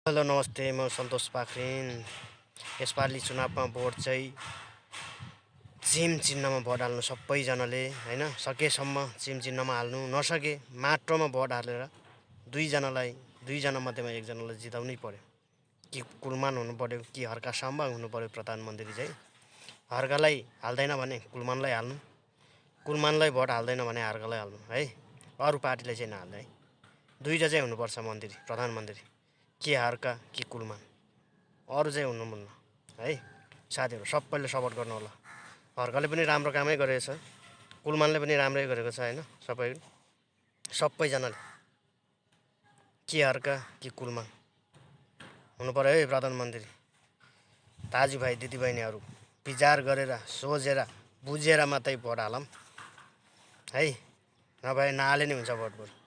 Hello नमस्ते, म सन्तोष पाखरिन। यसपालि चुनावमा भोट चाहिँ चिम चिन्हमा भोट हाल्नु सबैजनाले होइन। सकेसम्म चिम चिन्हमा हाल्नु, नसके माटोमा भोट हालेर दुईजना मध्येमा एकजनालाई जिताउनै पर्यो। कि कुलमान हुनु पर्यो कि हर्का साम्बा हुनु पर्यो प्रधानमन्त्री चाहिँ। हर्कालाई हाल्दैन भने कुलमानलाई हाल्नु, कुलमानलाई भोट हाल्दैन भने हर्कालाई हाल्नु है। अरू पार्टीलाई चाहिँ नहाल्ने है। दुईवटा चाहिँ हुनुपर्छ मन्त्री, प्रधानमन्त्री, कि हर्का कि कुलमान। अरू चाहिँ हुनुहुन्न है। साथीहरू सबैले सपोर्ट गर्नु होला। हर्काले पनि राम्रो कामै गरेको छ, कुलमानले पनि राम्रै गरेको छ होइन। सबैजनाले कि हर्का कि कुलमान हुनु पर्यो है प्रधानमन्त्री। दाजुभाइ दिदीबहिनीहरू विचार गरेर सोचेर बुझेर मात्रै भोट हालौँ है। नभए नहाले नै हुन्छ भोट।